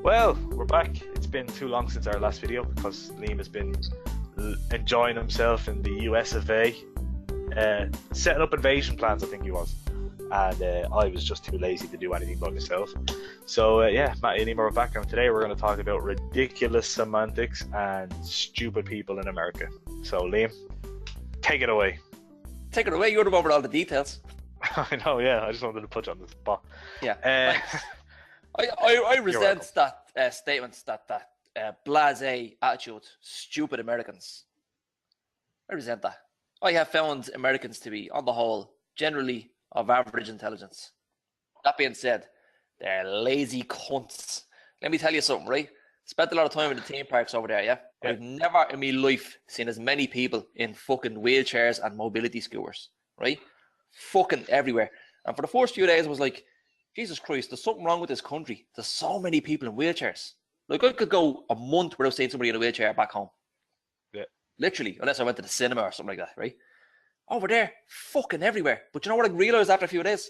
Well, we're back. It's been too long since our last video because Liam has been enjoying himself in the US of A, setting up invasion plans, I think he was. And I was just too lazy to do anything by myself. So yeah, Mattie'N'Liamo are back, and today we're going to talk about ridiculous semantics and stupid people in America. So Liam, take it away. Take it away, you would have over all the details. I know, yeah, I just wanted to put you on the spot. Yeah, I resent that statements, that blasé attitude, stupid Americans. I resent that. I have found Americans to be, on the whole, generally of average intelligence. That being said, they're lazy cunts. Let me tell you something, right? Spent a lot of time in the theme parks over there, yeah? I've never in my life seen as many people in fucking wheelchairs and mobility scooters, right? Fucking everywhere. And for the first few days, I was like, Jesus Christ, there's something wrong with this country. There's so many people in wheelchairs. Like, I could go a month without seeing somebody in a wheelchair back home. Yeah. Literally, unless I went to the cinema or something like that, right? Over there, fucking everywhere. But you know what I realised after a few days?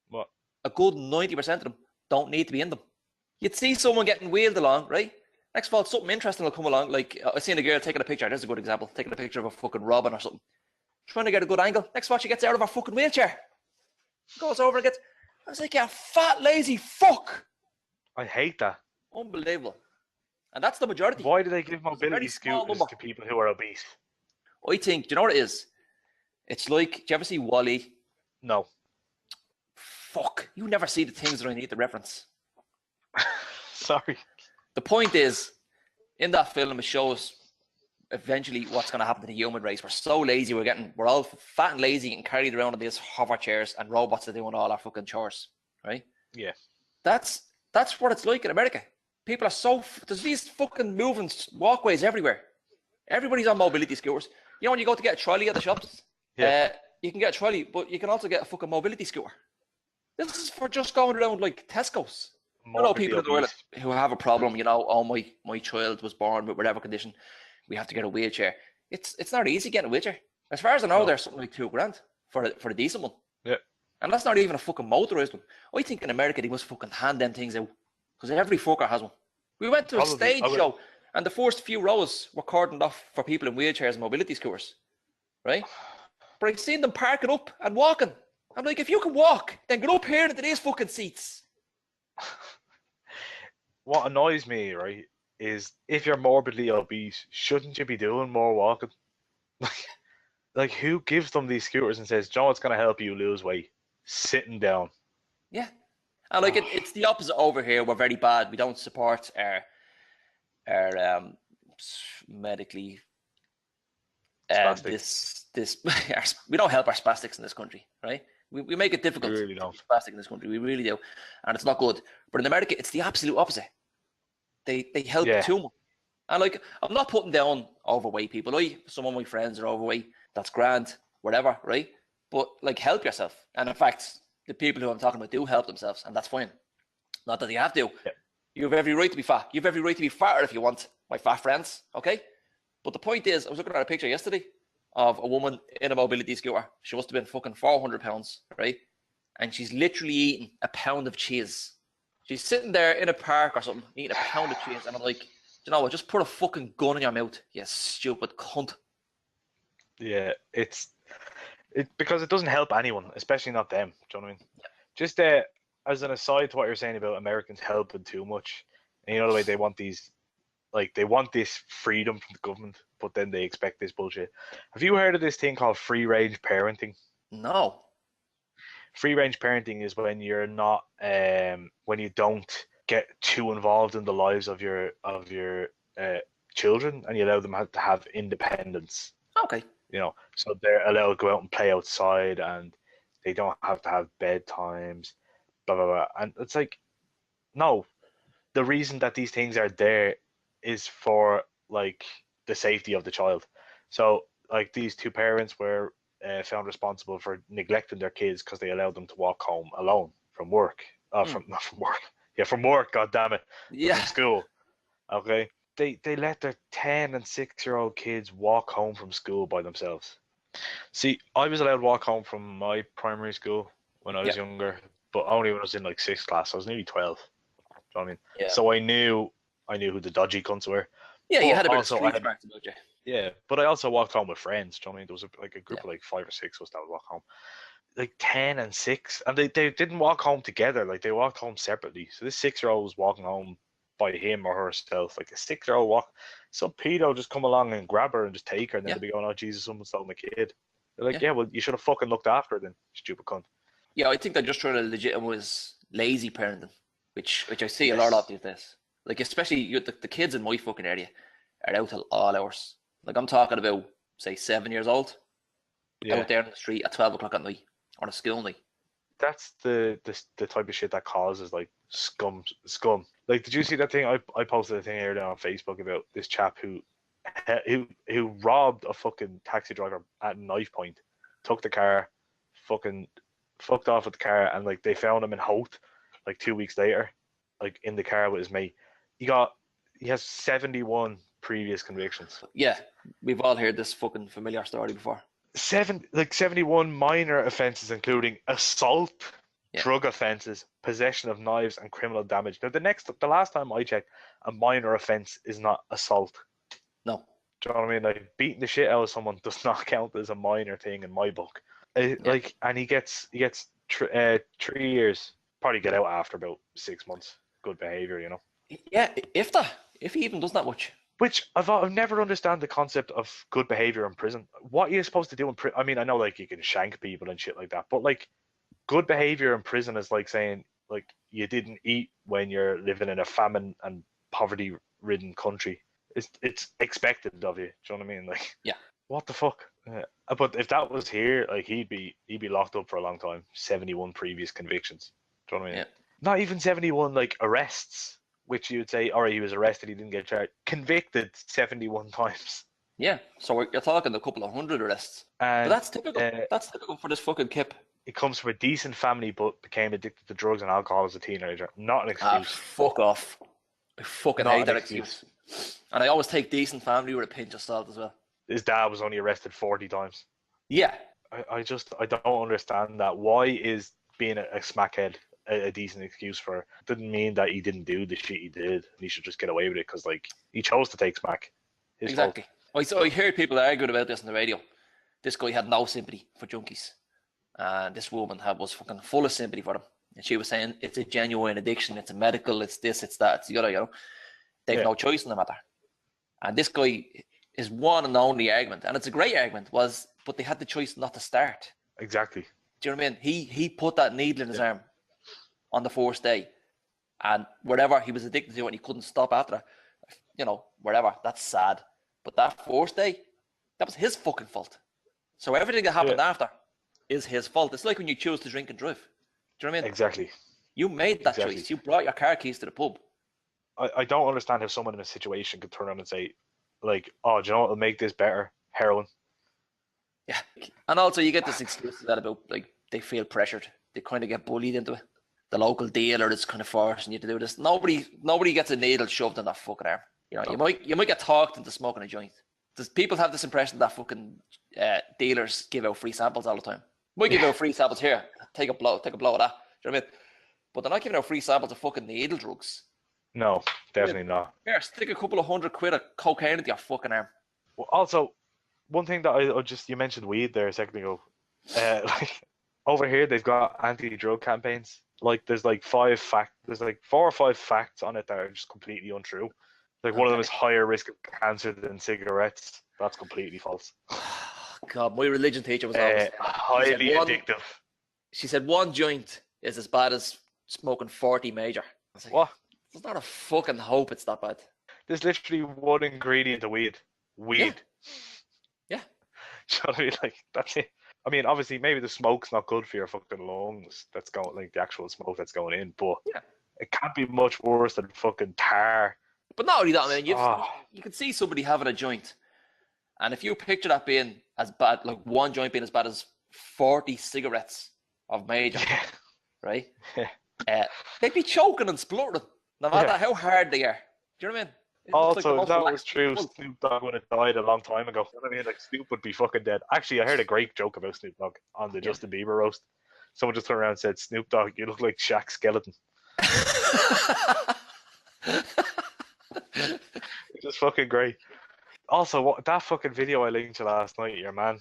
What? A good 90% of them don't need to be in them. You'd see someone getting wheeled along, right? Next of all, something interesting will come along. Like, I seen a girl taking a picture. There's a good example. Taking a picture of a fucking robin or something. Trying to get a good angle. Next of all, she gets out of her fucking wheelchair. Goes over and gets... I was like, you fat, lazy fuck. I hate that. Unbelievable. And that's the majority. Why do they give mobility scooters to people who are obese? I think, do you know what it is? It's like, do you ever see Wall-E? No. Fuck. You never see the things that I need to reference. Sorry. The point is, in that film, it shows eventually what's going to happen to the human race. We're so lazy. We're all fat and lazy and carried around in these hover chairs and robots are doing all our fucking chores, right? Yeah. That's what it's like in America. People are so... There's these fucking movements, walkways everywhere. Everybody's on mobility scooters. You know when you go to get a trolley at the shops? Yeah. You can get a trolley, but you can also get a fucking mobility scooter. This is for just going around like Tesco's. You know, people who have a problem, you know, oh, my child was born with whatever condition, we have to get a wheelchair. It's not easy getting a wheelchair. As far as I know, there's something like $2,000 for a decent one. Yeah. And that's not even a fucking motorized one. I think in America they must fucking hand them things out. Because every fucker has one. We went to a stage show and the first few rows were cordoned off for people in wheelchairs and mobility scooters. Right? But I've seen them parking up and walking. I'm like, if you can walk, then get up here into these fucking seats. What annoys me, right, is if you're morbidly obese, shouldn't you be doing more walking? Like who gives them these scooters and says, John, it's going to help you lose weight? Sitting down. Yeah. And like it's the opposite over here. We're very bad. We don't support our medically we don't help our spastics in this country, right? We make it difficult to be spastic in this country. We really do, and it's not good. But in America, it's the absolute opposite. They help too much. And like, I'm not putting down overweight people. Some of my friends are overweight. That's grand, whatever, right? But like, help yourself. And in fact, the people who I'm talking about do help themselves, and that's fine. Not that they have to. Yeah. You have every right to be fat. You have every right to be fatter if you want, my fat friends, okay? But the point is, I was looking at a picture yesterday of a woman in a mobility scooter. She must have been fucking 400 pounds, right? And she's literally eating a pound of cheese. She's sitting there in a park or something, eating a pound of cheese, and I'm like, you know what, just put a fucking gun in your mouth, you stupid cunt. Yeah, it's because it doesn't help anyone, especially not them. Do you know what I mean? Yeah. Just as an aside to what you're saying about Americans helping too much, and you know the way they want these, like they want this freedom from the government, but then they expect this bullshit. Have you heard of this thing called free range parenting? No. Free range parenting is when you're not, when you don't get too involved in the lives of your children, and you allow them to have independence. Okay. You know, so they're allowed to go out and play outside, and they don't have to have bedtimes, blah blah blah. And it's like, no, the reason that these things are there is for like the safety of the child. So like these two parents were found responsible for neglecting their kids because they allowed them to walk home alone from work. Not from work. Yeah, from work. God damn it. Yeah. From school. Okay. They let their 10 and 6-year-old kids walk home from school by themselves. See, I was allowed to walk home from my primary school when I was younger, but only when I was in like 6th class. I was nearly 12. know what I mean? Yeah. So I knew who the dodgy cunts were. Yeah, but you had a bit of also street smarts about you. Yeah, but I also walked home with friends. Do you know what I mean? There was a group Yeah. of like 5 or 6 of us that would walk home. Like 10 and 6, and they didn't walk home together. Like they walked home separately. So this 6-year-old was walking home by him or herself. Like a 6-year-old walk, some pedo just come along and grab her and just take her, and then they'd be going, "Oh Jesus, someone stole my kid." They're like, "Yeah, well, you should have fucking looked after her then, stupid cunt." Yeah, I think they're just trying to legitimize lazy parenting, which I see a Yes. lot of these days. Like especially the kids in my fucking area are out till all hours. Like I'm talking about say 7 years old, out there in the street at 12 o'clock at night on a school night. That's the type of shit that causes like scum. Like, did you see that thing? I posted a thing earlier on Facebook about this chap who robbed a fucking taxi driver at knife point, took the car, fucking fucked off with the car, and like they found him in Holt like 2 weeks later, like in the car with his mate. He has 71 previous convictions. Yeah, we've all heard this fucking familiar story before. 71 minor offences, including assault, drug offences, possession of knives, and criminal damage. Now, the last time I checked, a minor offence is not assault. No. Do you know what I mean? Like beating the shit out of someone does not count as a minor thing in my book. Like, and he gets 3 years. Probably get out after about 6 months. Good behaviour, you know. Yeah, if he even does that much. Which I've never understand the concept of good behavior in prison. What are you supposed to do in prison? I mean, I know like you can shank people and shit like that, but like good behavior in prison is like saying like you didn't eat when you're living in a famine and poverty-ridden country. It's expected of you. Do you know what I mean? Like, yeah, what the fuck? But if that was here, like he'd be locked up for a long time. 71 previous convictions. Do you know what I mean? Yeah. Not even 71 like arrests. Which you would say, all right, he was arrested, he didn't get charged. Convicted 71 times. Yeah, so you're talking a couple of hundred arrests. And but that's typical. That's typical for this fucking kip. He comes from a decent family, but became addicted to drugs and alcohol as a teenager. Not an excuse. Fuck off. I fucking hate that excuse. And I always take decent family with a pinch of salt as well. His dad was only arrested 40 times. Yeah. I don't understand that. Why is being a smackhead a decent excuse for it? Didn't mean that he didn't do the shit he did. He should just get away with it because like he chose to take smack. Exactly. I heard people arguing about this on the radio. This guy had no sympathy for junkies, and this woman was fucking full of sympathy for them. And she was saying it's a genuine addiction. It's a medical. It's this. It's that. It's the other. You know, they've no choice in the matter. And this guy, his one and only argument, and it's a great argument, but they had the choice not to start. Exactly. Do you know what I mean? He put that needle in his arm on the first day, and whatever he was addicted to, and he couldn't stop after that. You know, whatever. That's sad. But that first day, that was his fucking fault. So everything that happened after is his fault. It's like when you choose to drink and drive. Do you know what I mean? Exactly. You made that choice. You brought your car keys to the pub. I don't understand how someone in a situation could turn around and say, like, oh, do you know what will make this better? Heroin. Yeah. And also you get this excuse that about, like, they feel pressured. They kind of get bullied into it. The local dealer is kind of forcing you to do this. Nobody gets a needle shoved in their fucking arm. You know, you might get talked into smoking a joint. Does people have this impression that fucking dealers give out free samples all the time? Might give out free samples here. Take a blow of that. Do you know what I mean? But they're not giving out free samples of fucking needle drugs. No, definitely not. Here, stick a couple of £100 of cocaine into your fucking arm. Well, also, one thing that you mentioned weed there a second ago. Like over here, they've got anti-drug campaigns. Like there's like 4 or 5 facts on it that are just completely untrue. Like one of them is higher risk of cancer than cigarettes. That's completely false. God, my religion teacher was always highly addictive. She said one joint is as bad as smoking 40 major. I was like, what? There's not a fucking hope it's that bad. There's literally one ingredient of weed. Weed. Yeah. Do you know what I mean? Like, that's it. I mean, obviously, maybe the smoke's not good for your fucking lungs. That's going, like, the actual smoke that's going in. But it can't be much worse than fucking tar. But not only that, man. You can see somebody having a joint. And if you picture that being as bad, like one joint being as bad as 40 cigarettes of major, right? They'd be choking and spluttering, no matter how hard they are. Do you know what I mean? Also, if that was true, Snoop Dogg would have died a long time ago. You know what I mean? Like, Snoop would be fucking dead. Actually, I heard a great joke about Snoop Dogg on the Justin Bieber roast. Someone just turned around and said, Snoop Dogg, you look like Shaq's skeleton. It's just fucking great. Also, what that fucking video I linked to last night, your man.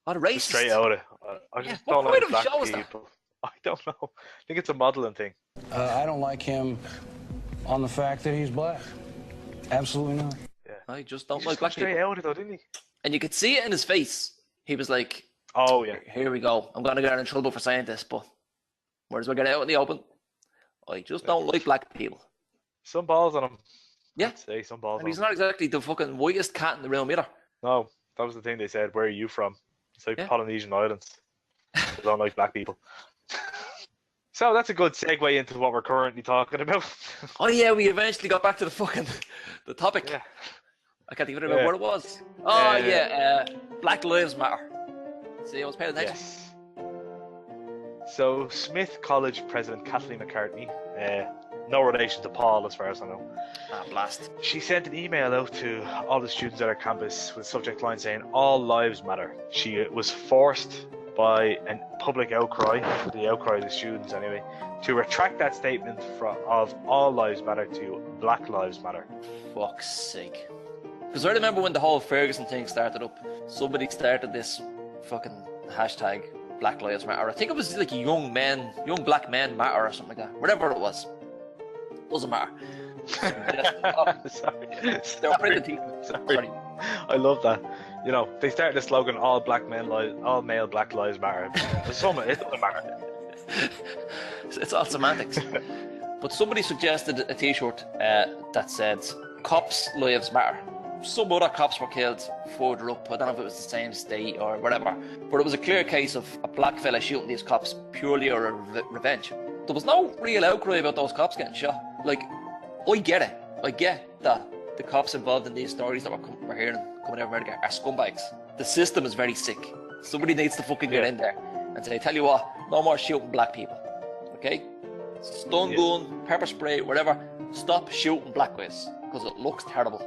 What a racist. Just straight out of it. I just don't like black people. I don't know. I think it's a modeling thing. I don't like him on the fact that he's black. Absolutely not. Yeah. I just don't like black people. Straight out of it though, didn't he? And you could see it in his face. He was like, oh yeah, here we go. I'm gonna get in trouble for saying this, but whereas we get out in the open, I just don't like black people. Some balls on him. Yeah. I'd say some balls. And he's not exactly the fucking whitest cat in the room either. No, that was the thing they said. Where are you from? It's like Polynesian islands. I don't like black people. So that's a good segue into what we're currently talking about. Oh yeah, we eventually got back to the topic. Yeah. I can't even remember what it was. Oh Black Lives Matter. See, I was paying attention. Yes. So Smith College President Kathleen McCartney, no relation to Paul as far as I know. Ah, blast. She sent an email out to all the students at her campus with a subject line saying all lives matter. She was forced by a public outcry, the outcry of the students anyway, to retract that statement of all lives matter to Black Lives Matter. Fuck's sake. Because I remember when the whole Ferguson thing started up, somebody started this fucking hashtag Black Lives Matter. I think it was like young black men matter or something like that. Whatever it was. Doesn't matter. Sorry. They were printing teeth. Sorry. I love that. You know, they started the slogan all male black lives matter. It doesn't matter. It's all semantics. But somebody suggested a t-shirt that said cops lives matter. Some other cops were killed further up. I don't know if it was the same state or whatever, but it was a clear case of a black fella shooting these cops purely out of revenge. There was no real outcry about those cops getting shot. Like, I get it. I get that the cops involved in these stories that we're hearing coming out of America are scumbags. The system is very sick. Somebody needs to fucking get in there and say, tell you what, no more shooting black people. Okay? Stun gun, pepper spray, whatever. Stop shooting black guys because it looks terrible.